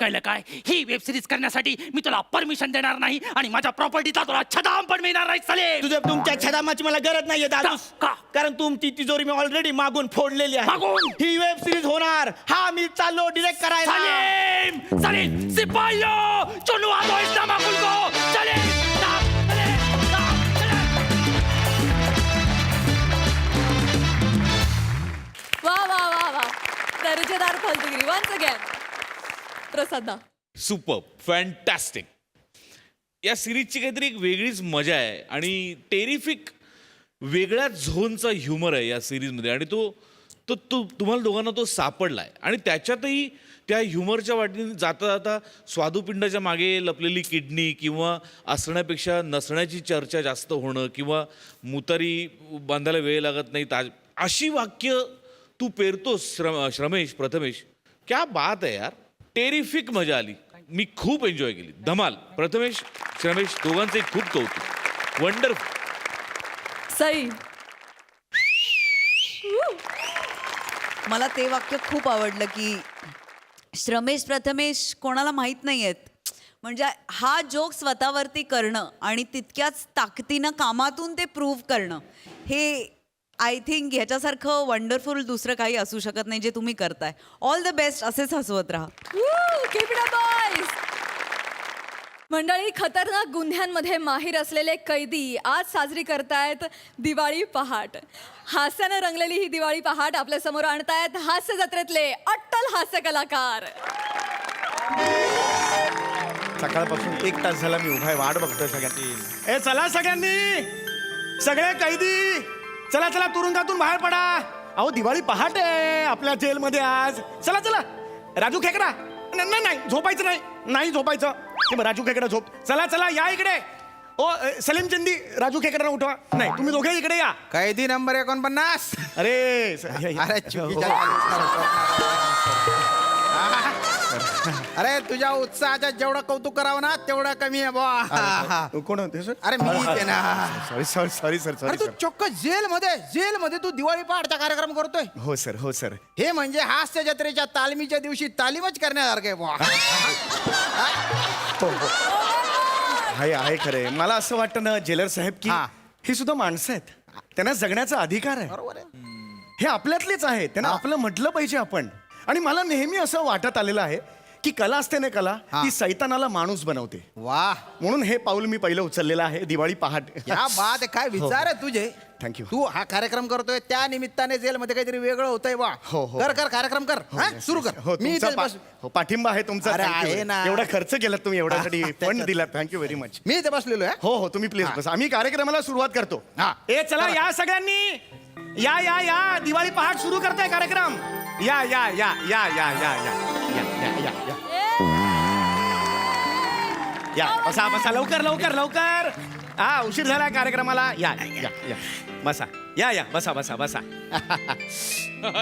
कळलं काय? ही वेब सिरीज करण्यासाठी मी तुला परमिशन देणार नाही आणि माझ्या प्रॉपर्टीचा तुला छदाम पण मिळणार नाही. सलीम तुमच्या छदामाची मला गरज नाहीये दादूस. का? कारण तुमची तिजोरी मी ऑलरेडी मागून फोडलेली आहे. मागून? ही वेब सिरीज होणार. हा मी चाललो डिरेक्ट करायला. सलीम सलीम सिपाहियों चुनवा दो इस नामाकुल को. Salim stop, Salim, stop, Salim. वा वा वा वा दर्जेदार फालतूगिरी. वन्स अगेन प्रसादा. Super fantastic. या सिरीजची काहीतरी एक वेगळीच मजा आहे आणि टेरिफिक वेगळ्याच झोनचा ह्युमर आहे या सिरीजमध्ये आणि तो तुम्हाला दोघांना तो सापडला आहे आणि त्याच्यातही त्या ह्युमरच्या वाटेने जाता जाता स्वादुपिंडाच्या मागे लपलेली किडनी किंवा असण्यापेक्षा नसण्याची चर्चा जास्त होणं किंवा मुतारी बांधायला वेळ लागत नाही अशी वाक्य तू पेरतोस श्रमेश प्रथमेश. क्या बात आहे यार. टेरिफिक मजा आली. मी खूप एन्जॉय केली. धमाल. प्रथमेश श्रमेश दोघांचे खूप कौतुक. वंडरफुल. सई. मला ते वाक्य खूप आवडलं की श्रमेश प्रथमेश कोणाला माहीत नाही आहेत. म्हणजे हा जोक स्वतःवरती करणं आणि तितक्याच ताकदीनं कामातून ते प्रूव्ह करणं हे आय थिंक ह्याच्यासारखं वंडरफुल दुसरं काही असू शकत नाही जे तुम्ही करताय. All the best. असेच हसवत राहा. Keep it up, boys. मंडळी खतरनाक गुन्ह्यांमध्ये माहीर असलेले कैदी आज साजरी करतायत दिवाळी पहाट. हास्यानं रंगलेली ही दिवाळी पहाट आपल्या समोर आणतायत हास्य जत्रेतले अट्टल हास्य कलाकार. सकाळपासून 1 तास झाला मी उभा आहे, वाट बघतोय सगळ्यांनी. ए चला सगळ्यांनी, सगळे कैदी चला चला तुरुंगातून बाहेर पडा. अहो दिवाळी पहाट आहे आपल्या जेलमध्ये आज. चला चला. राजू खेकडा नाही झोपायचं नाही झोपायचं. राजू खेकडा झोप. चला चला या इकडे. ओ सलीम चंदी राजू खेकडा उठवा. नाही तुम्ही दोघे इकडे या. कैदी नंबर 49. अरे अरे तुझ्या उत्साहाच्या जेवढं कौतुक करावं ना तेवढं कमी आहे बुवा. कोण होते सर? अरे मी आहे ना. Sorry sir. अरे तू चक्क जेलमध्ये तू दिवाळी पहाटचा कार्यक्रम करतोय. हो सर. हे म्हणजे हास्य जत्रेच्या तालमीच्या दिवशी तालीमच करण्यासारखं आहे बुवा. आहे खरे. मला असं वाटतं ना जेलर साहेब की हा. हे सुद्धा माणसं आहेत. त्यांना जगण्याचा अधिकार आहे. बरोबर आहे. हे आपल्यातलेच आहे. त्यांना आपलं म्हटलं पाहिजे आपण. आणि मला नेहमी असं वाटत आलेलं आहे की कला असते ना कला हा. ती सैतानाला माणूस बनवते. वाह म्हणून हे पाऊल मी पहिलं उचललेलं आहे दिवाळी पहाट. या बात आहे. काय विचार आहे तुझे. थँक्यू. तू हा कार्यक्रम करतोय त्या निमित्ताने जेलमध्ये काहीतरी वेगळं होतंय बा. हो. कर कार्यक्रम कर. हा? सुरू कर. हो मी तुमचा इथेच बस- पाठिंबा आहे तुमचा. अरे, Thank you. आहे ना. एवढा खर्च केला तुम्ही एवढ्यासाठी फंड त्याच्यात. दिला. Thank you very much. मी इथे बसलेलो आहे. हो तुम्ही प्लीज हा. बस. आम्ही कार्यक्रमाला सुरुवात करतो. हा. ए चला या सगळ्यांनी. या दिवाळी पहाट सुरू करताय कार्यक्रम. या बसा लवकर. हा उशीर झाला कार्यक्रमाला. या बसा. या बसा.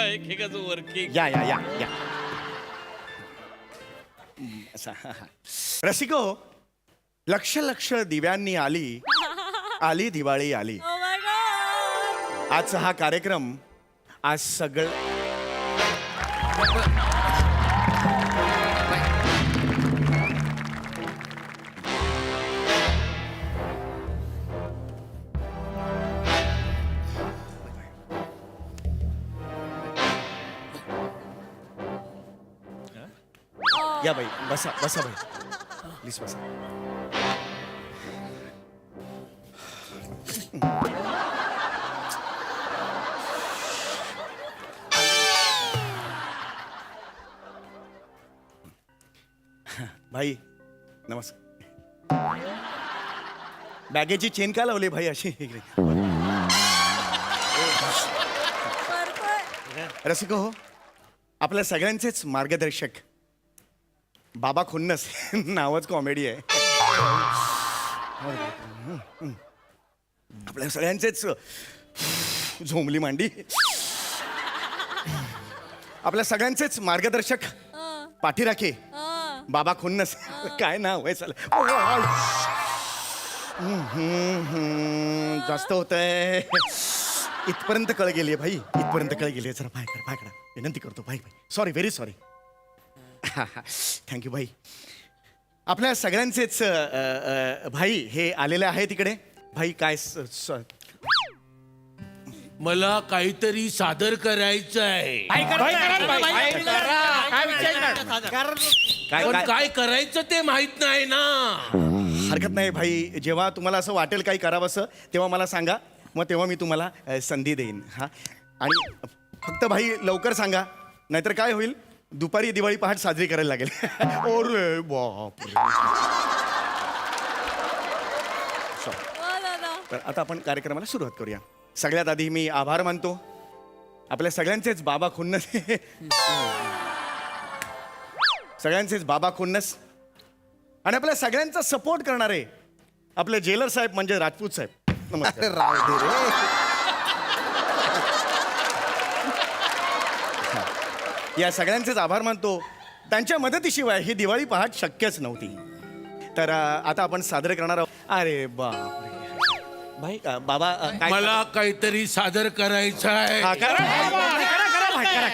एकेकाचं वर्किंग. या बसा. रसिको लक्ष दिव्यांनी आली दिवाळी आली. Oh my God. आजचा हा कार्यक्रम आज या बाई बसा बसा बाई प्लीज बसा. भाई नमस्कार. बॅगेची चेन का लावली भाई अशी इकडे? रसिक हो, आपल्या सगळ्यांचेच मार्गदर्शक बाबा खुन्नस नावच कॉमेडी आहे. आपल्या सगळ्यांचेच झोंबली मांडी, आपल्या सगळ्यांचेच मार्गदर्शक पाठीराखे बाबा खुन्नस. काय नाव आहे चला. जास्त होत आहे. इथपर्यंत कळ गेली भाई, इथपर्यंत कळ गेली. जरा पाय करा विनंती करतो भाई. Sorry, very sorry. थँक्यू भाई. आपल्या सगळ्यांचेच भाई हे आलेले आहे तिकडे. भाई काय मला काहीतरी सादर करायचं आहे. पण काय करायचं ते माहित नाही ना. हरकत नाही भाई, जेव्हा तुम्हाला असं वाटेल काही करावंसं तेव्हा मला सांगा, मग तेव्हा मी तुम्हाला संधी देईन. हा, आणि फक्त भाई लवकर सांगा, नाहीतर काय होईल, दुपारी दिवाळी पहाट साजरी करायला लागेल. अरे बाप. तर आता आपण कार्यक्रमाला सुरुवात करूया. सगळ्यात आधी मी आभार मानतो आपल्या सगळ्यांचेच बाबा खुन्नस, सगळ्यांचेच बाबा खुन्नस, आणि आपल्या सगळ्यांचा सपोर्ट करणारे आपले जेलर साहेब म्हणजे राजपूत साहेब. नमस्कार. राव दे रे. या सगळ्यांचेच आभार मानतो. त्यांच्या मदतीशिवाय ही दिवाळी पहाट शक्यच नव्हती. तर आता आपण सादर करणार आहोत. अरे बाप भाई, बाबा काय मला काहीतरी सादर करायचं आहे.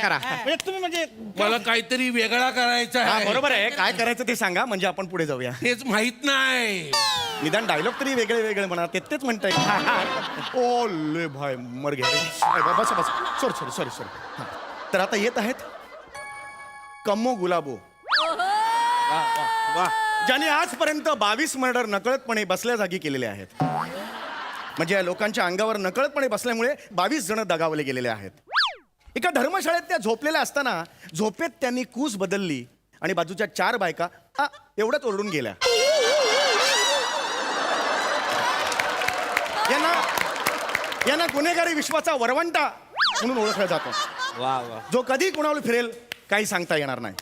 करा. तुम्ही म्हणजे मला काहीतरी वेगळा करायचा आहे. बरोबर आहे. काय करायचं ते सांगा, म्हणजे आपण पुढे जाऊया. तेच माहित नाही. निदान डायलॉग तरी वेगळे वेगळे म्हणा. तेच म्हणताय. ओले भाई मर गया. बस बस. सॉरी. तर आता येत आहेत कम्मो गुलाबो, ज्यांनी आजपर्यंत 22 मर्डर नकळतपणे बसल्या जागी केलेले आहेत. म्हणजे या लोकांच्या अंगावर नकळतपणे बसल्यामुळे 22 जण दगावले गेलेले आहेत. एका धर्मशाळेत त्या झोपलेल्या असताना झोपेत त्यांनी कूस बदलली आणि बाजूच्या 4 बायका एवढ्याच ओरडून गेल्या. यांना गुन्हेगारी विश्वाचा वरवंटा म्हणून ओळखला जातो. जो कधी कुणावर फिरेल काही सांगता येणार नाही.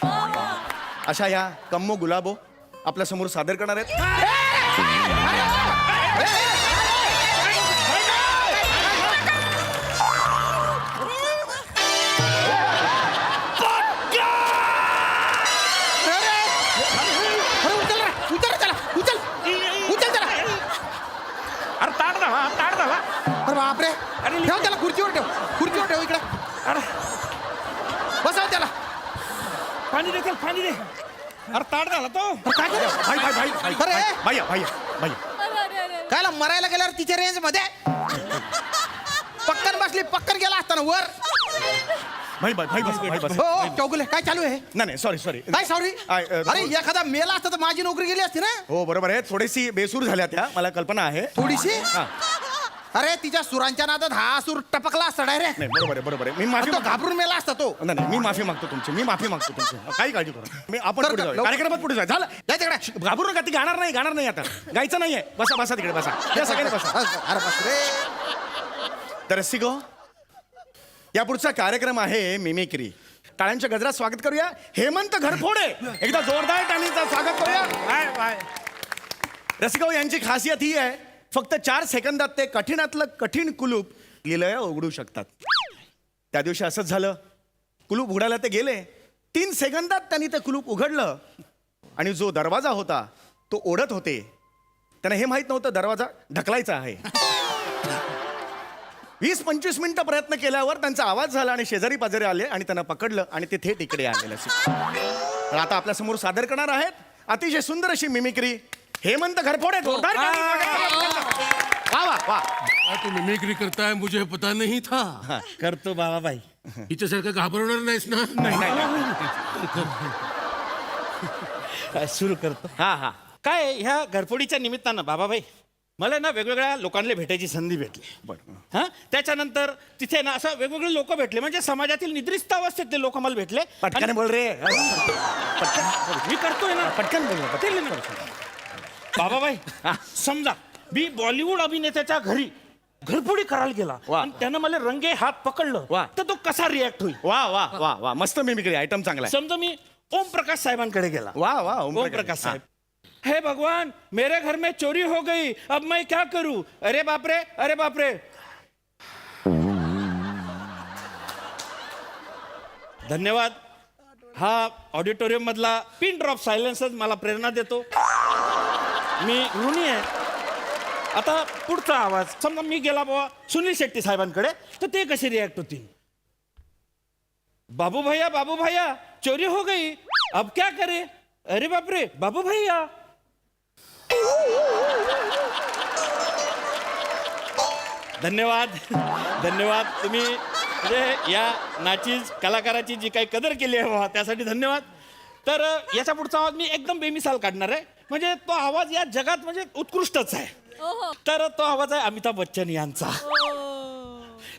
अशा या कम्मो गुलाबो आपल्या समोर सादर करणार आहेत. अरे बापरे. ठेव त्याला खुर्चीवर ठेव इकडे. बसाव त्याला. पाणी दे, पाणी दे. अरे ताट झाला तो. काय कायला मरायला गेल्यावर तिच्या रेंज मध्ये पक्कन बसली, पक्कन गेला असताना वर. भाई बस. हो चौगुले, काय चालू आहे? नाही सॉरी. काय सॉरी? अरे एखादा मेला असता तर माझी नोकरी गेली असती ना. हो बरोबर आहे. थोडीशी बेसूर झाल्या त्या, मला कल्पना आहे. थोडीशी. हा. अरे तिच्या सुरांच्या नादात हा सूर टपकला असता डायरेक्ट. नाही बरोबर आहे. मी माफी तो घाबरून मेला असता तो. नाही मी माफी मागतो तुमची. काही काळजी करू. आपण पुढे जाऊया. कार्यक्रमात पुढे जाऊया. झालं जा तिकडे. घाबरू नका. ती गाणार नाही आता. गायचं नाहीये. बसा तिकडे बसा. या सगळ्यांनी बसा. अरे बस रे. तर रसिको, या पुढचा कार्यक्रम आहे मिमिक्री. टाळ्यांच्या गजरात स्वागत करूया हेमंत घरफोडे. एकदा जोरदार टाळीचं स्वागत करूया. रसिको, यांची खासियत ही आहे, फक्त 4 सेकंदात ते कठीणातलं कठीण कुलूप लिलया उघडू शकतात. त्या दिवशी असंच झालं. कुलूप उघडायला ते गेले. 3 सेकंदात त्यांनी ते कुलूप उघडलं आणि जो दरवाजा होता तो ओढत होते. त्यांना हे माहित नव्हतं दरवाजा ढकलायचा आहे. 20-25 मिनिटं प्रयत्न केल्यावर त्यांचा आवाज झाला आणि शेजारी पाजारी आले आणि त्यांना पकडलं आणि ते थेट इकडे आलेलं. तर आता आपल्या समोर सादर करणार आहेत अतिशय सुंदर अशी मिमिक्री हेमंत घरफोडे. जोरदार वा. तू मिमिक्री करताय मुझे पता नहीं था. करतो बाबाबाई. हिच्यासारखं घाबरवणार नाहीस ना. नाही. सुरू करतो. हा हा काय ह्या घरफोडीच्या निमित्तानं बाबाभाई मला ना वेगवेगळ्या लोकांना भेटायची संधी भेटली. बरं हा त्याच्यानंतर तिथे ना असं वेगवेगळे लोक भेटले म्हणजे समाजातील निद्रिस्त अवस्थेतले लोक मला भेटले. पटकन बोल रे. पटकन मी करतोय ना. पटकन बोल. बाबाभाई समजा मी बॉलिवूड अभिनेत्याच्या घरी घरफोडी करायला गेला आणि त्यानं मला रंगे हात पकडलं तर तो कसा रिॲक्ट होईल. वा वा वा वा मस्त मिमिक्री आयटम चांगला. समजा मी ओम प्रकाश साहेबांकडे गेला. वा वा ओम प्रकाश साहेब. हे भगवान मेरे घर में चोरी हो गई अब मैं क्या करूं. अरे बाप रे अरे बाप रे. धन्यवाद. हा ऑडिटोरियम मधला पिन ड्रॉप सायलेन्सच मला प्रेरणा देतो. मी ऋणी आहे. आता पुढचा आवाज समजा मी गेला बाबा सुनील शेट्टी साहेबांकडे तर ते कसे रिॲक्ट होतील. बाबू भैया चोरी हो गई अब क्या करे. अरे बाप रे बाबू भैया. धन्यवाद धन्यवाद. तुम्ही म्हणजे या नाचीज कलाकाराची जी काही कदर केली आहे बाबा त्यासाठी धन्यवाद. तर याचा पुढचा आवाज मी एकदम बेमिसाल काढणार आहे म्हणजे तो आवाज या जगात म्हणजे उत्कृष्टच आहे. तर तो आवाज आहे अमिताभ बच्चन यांचा.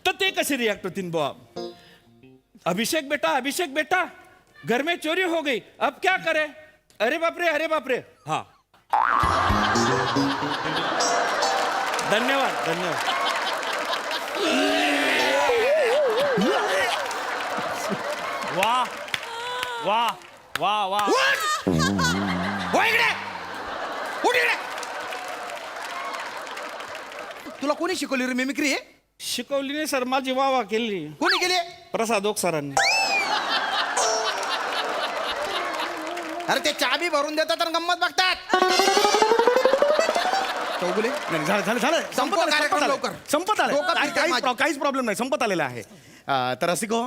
तर ते कसे रिॲक्ट होतील बुवा. अभिषेक बेटा घर में चोरी हो गई अब क्या करे. अरे बाप रे. हा धन्यवाद धन्यवाद. वा वा वा वा. तुला कोणी शिकवली रे मिमिक्री? शिकवली नाही सर माझी वाह केली. कोणी केली? प्रसाद ओक सरांनी. अरे ते चाबी भरून देतात तर गंमत बघतात. चौगुले नाही, झालं संपत कार्यक्रम लवकर. संपत डोकं आलं. फिरतंय माझं. काहीच प्रॉब्लेम नाही संपत आलेला आहे. तर रसिको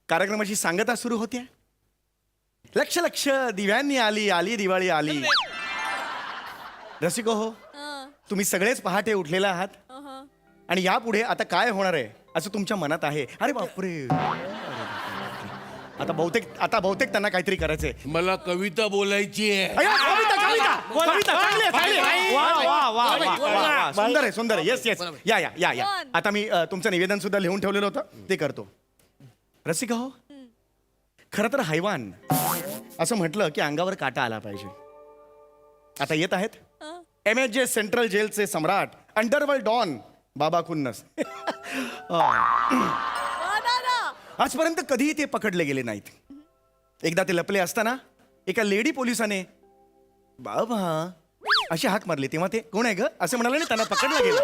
कार्यक्रमाची सांगता सुरू होते. लक्ष दिव्यांनी आली दिवाळी आली. रसिको हो तुम्ही सगळेच पहाटे उठलेला आहात आणि यापुढे आता काय होणार आहे असं तुमच्या मनात आहे. अरे बापरे. आता बहुतेक त्यांना काहीतरी करायचंय. मला कविता बोलायची आहे. सुंदर आहे. येस या. आता मी तुमचं निवेदन सुद्धा लिहून ठेवलेलं होतं ते करतो. रसिका हो खरं तर हैवान असं म्हटलं की अंगावर काटा आला पाहिजे. आता येत आहेत MSJ सेंट्रल जेलचे सम्राट अंडरवर्ल्ड डॉन बाबा खुन्नस. आजपर्यंत कधीही ते पकडले गेले नाहीत. एकदा ते लपले असताना एका लेडी पोलिसाने बाबा अशी हाक मारली तेव्हा ते कोण आहे ग असं म्हणाले आणि त्यांना पकडलं गेलं.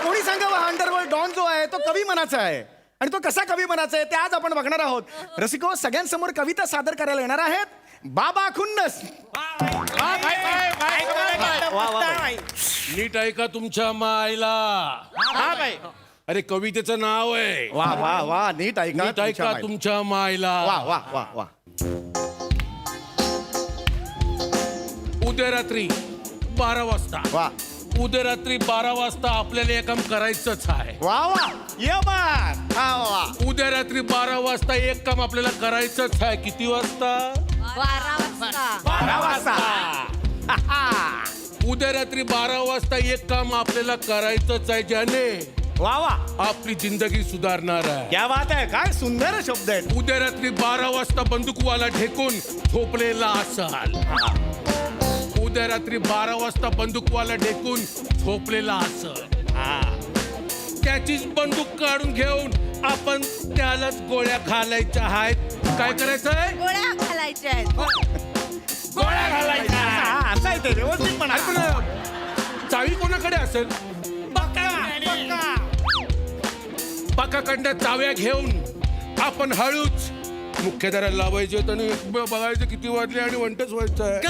कोणी सांगावं हा अंडरवर्ल्ड डॉन जो आहे तो कवी मनाचा आहे आणि तो कसा कवी मनाचा आहे ते आज आपण बघणार आहोत. रसिको सगळ्यांसमोर कविता सादर करायला येणार आहेत बाबा खुन्नस. नीट ऐका तुमच्या मायला. अरे कवितेचं नाव आहे. वा वा वा नीट ऐका तुमच्या मायला. वा वा वा वा. उद्या रात्री 12 वाजता. वा उद्या रात्री 12 वाजता आपल्याला हे काम करायचंच आहे. वा वा ये बात. हा वा. उद्या रात्री 12 वाजता एक काम आपल्याला करायचंच आहे. किती वाजता? 12 वाजता. उद्या रात्री 12 वाजता एक काम आपल्याला करायचंच आहे ज्याने वा वा आपली जिंदगी सुधारणार आहे. क्या बात आहे. काय सुंदर शब्द आहेत. उद्या रात्री 12 वाजता बंदूकवाला ढेकून झोपलेला असाल. उद्या रात्री 12 वाजता बंदूकवाला ढेकून झोपलेला असेल. त्याचीच बंदूक काढून घेऊन आपण त्यालाच गोळ्या घालायच्या आहेत. काय करायचं आहे? गोळ्या घालायच्या आहेत. गोळ्या घालायच्या. असं आहे ते व्यवस्थित म्हणा. चावी कोणाकडे असेल? पाकाकडनं चाव्या घेऊन आपण हळूच मुख्यधाराला लावायचे आणि बघायचं किती वाजले आणि वंटच व्हायचं.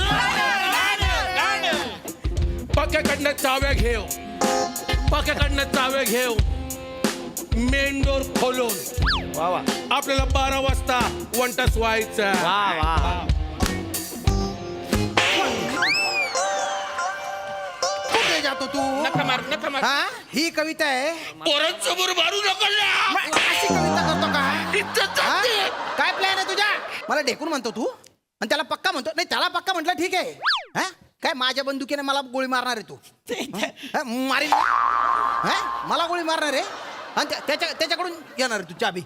पाक्याकडनं चाव्या घेऊ मेन डोर खोलून वा वा आपल्याला 12 वाजता वंटच व्हायचं. वा वा. कुठे जातो तू? नका मार. हा ही कविता आहे. पोरांसमोर मारू नका. अशी कविता करतो का? हा? काय प्लॅन आहे तुझ्या मला ढेकून म्हणतो तू आणि त्याला पक्का म्हणतो नाही त्याला पक्का म्हटलं ठीक आहे हा काय माझ्या बंदुकीने मला गोळी मारणार आहे तू हा? मारीन हा? मला गोळी मारणार आहे आणि त्याच्याकडून येणार आहे तू चाबी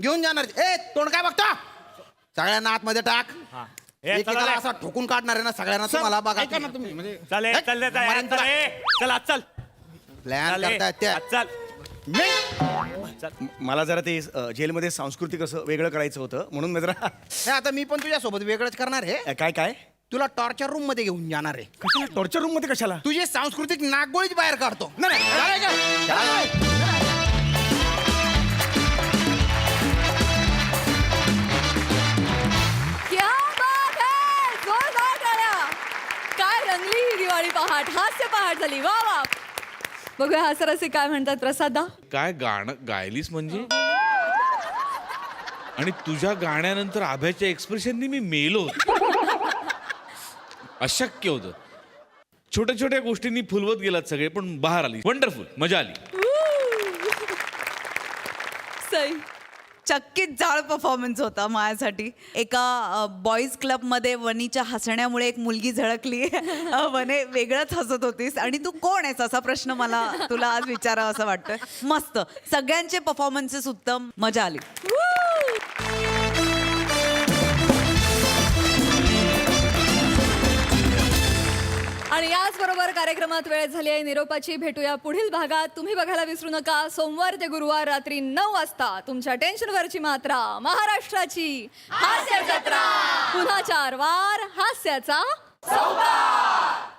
घेऊन जाणार आहे. ए तोंड काय बघतो सगळ्यांना आतमध्ये टाक एकेकाला असा ठोकून काढणार आहे ना सगळ्यांना तुम्हाला बघा ऐका ना तुम्ही म्हणजे चल प्लॅन करतायत त्या मला जरा ते जेलमध्ये सांस्कृतिक असं वेगळं करायचं होतं म्हणून मी जरा नाही, आता मी पण तुझ्यासोबत वेगळंच करणार आहे काय काय तुला टॉर्चर रूम मध्ये घेऊन जाणार आहे कशाला टॉर्चर रूम मध्ये कशाला तुझी सांस्कृतिक नागगोळीच बाहेर काढतो नाही, नाही. क्या बात है जोरदार टाळ्या. काय रंगली ही दिवाळी पहाट हास्य पहाट झाली वा वा बघूया हास्यरसिक काय म्हणतात प्रसादा काय गाणं गायलीस म्हणजे आणि तुझ्या गाण्यानंतर आभ्याच्या एक्सप्रेशननी मी मेलो होतो. अशक्य होतं. छोट्या छोट्या गोष्टींनी फुलवत गेलात सगळे पण बाहेर आली वंडरफुल मजा आली. सई चक्कीत जाळ परफॉर्मन्स होता माझ्यासाठी. एका बॉईज क्लबमध्ये वनीच्या हसण्यामुळे एक मुलगी झळकली. वने वेगळंच हसत होतीस आणि तू कोण आहेस असा प्रश्न मला तुला आज विचारावा असं वाटतोय. मस्त सगळ्यांचे परफॉर्मन्सेस उत्तम मजा आली. आणि याचबरोबर कार्यक्रमात वेळ झाली आहे निरोपाची. भेटूया पुढील भागात. तुम्ही बघायला विसरू नका सोमवार ते गुरुवार रात्री 9 वाजता तुमच्या टेन्शनवरची मात्रा महाराष्ट्राची हास्य जत्रा. पुन्हा 4 वार हास्याचा चौकार.